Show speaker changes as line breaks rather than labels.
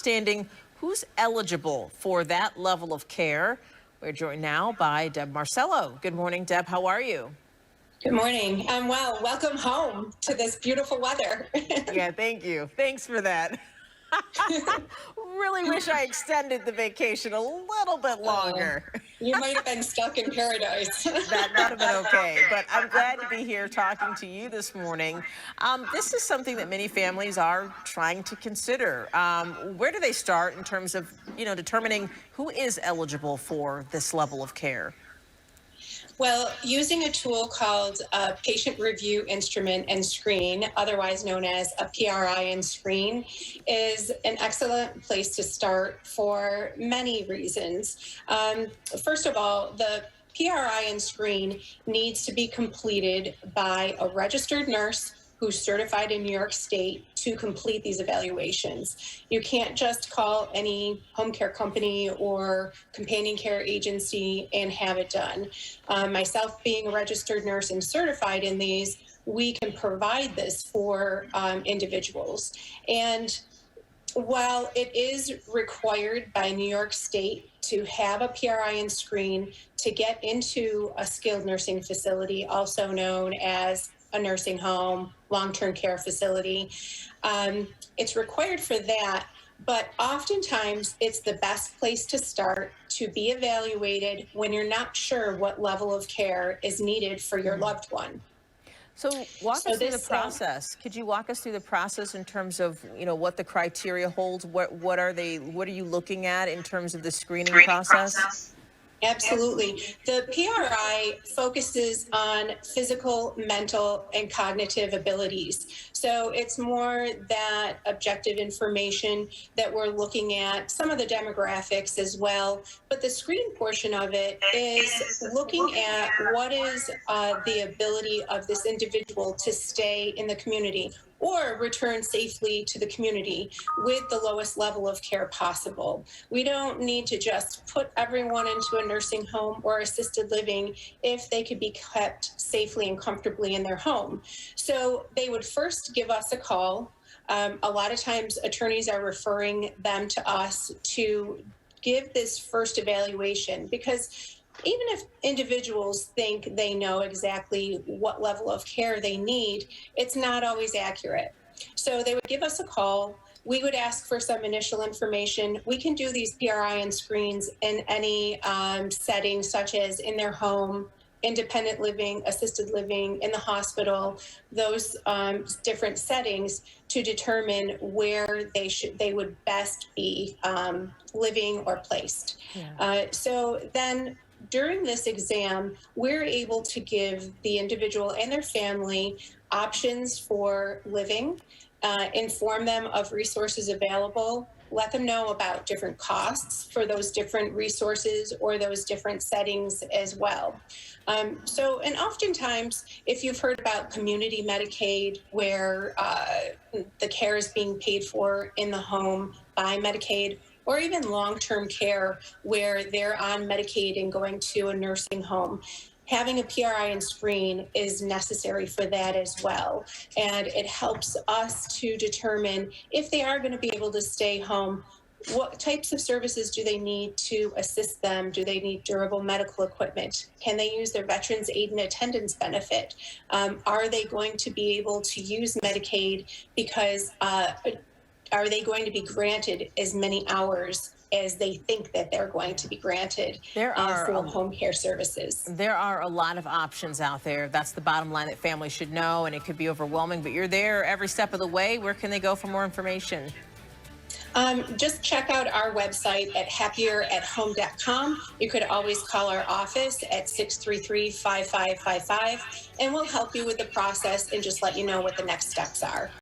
understanding who's eligible for that level of care. We're joined now by Deb Marcello. Good morning, Deb. How are you?
Good morning. Well, welcome home to this beautiful weather.
Yeah, thank you. Thanks for that. Really wish I extended the vacation a little bit longer.
You might have been stuck in paradise.
That would have been okay, but I'm glad to be here talking to you this morning. This is something that many families are trying to consider. Where do they start in terms of, determining who is eligible for this level of care?
Well, using a tool called a Patient Review Instrument and Screen, otherwise known as a PRI and Screen, is an excellent place to start for many reasons. First of all, the PRI and Screen needs to be completed by a registered nurse who's certified in New York State to complete these evaluations. You can't just call any home care company or companion care agency and have it done. Myself being a registered nurse and certified in these, we can provide this for individuals. And while it is required by New York State to have a PRI and Screen to get into a skilled nursing facility, also known as a nursing home, long-term care facility. It's required for that, but oftentimes it's the best place to start to be evaluated when you're not sure what level of care is needed for your loved one.
So walk us through the process. Could you walk us through the process in terms of, what the criteria holds? What are you looking at in terms of the screening process?
Absolutely. The PRI focuses on physical, mental, and cognitive abilities. So it's more that objective information that we're looking at, some of the demographics as well. But the screening portion of it is looking at what is the ability of this individual to stay in the community or return safely to the community with the lowest level of care possible. We don't need to just put everyone into a nursing home or assisted living if they could be kept safely and comfortably in their home. So they would first give us a call. A lot of times attorneys are referring them to us to give this first evaluation, because even if individuals think they know exactly what level of care they need, it's not always accurate. So they would give us a call. We would ask for some initial information. We can do these PRI and screens in any setting, such as in their home, independent living, assisted living, in the hospital, those different settings, to determine where they would best be living or placed. Yeah. So then during this exam, we're able to give the individual and their family options for living, inform them of resources available, let them know about different costs for those different resources or those different settings as well. And oftentimes, if you've heard about community Medicaid, where the care is being paid for in the home by Medicaid, or even long-term care where they're on Medicaid and going to a nursing home, having a PRI and screen is necessary for that as well. And it helps us to determine if they are going to be able to stay home, what types of services do they need to assist them? Do they need durable medical equipment? Can they use their Veterans Aid and Attendance benefit? Are they going to be able to use Medicaid because are they going to be granted as many hours as they think that they're going to be granted for home care services? There
are a lot of options out there. That's the bottom line that families should know, and it could be overwhelming, but you're there every step of the way. Where can they go for more information?
Just check out our website at happieratHome.com. You could always call our office at 633-5555, and we'll help you with the process and just let you know what the next steps are.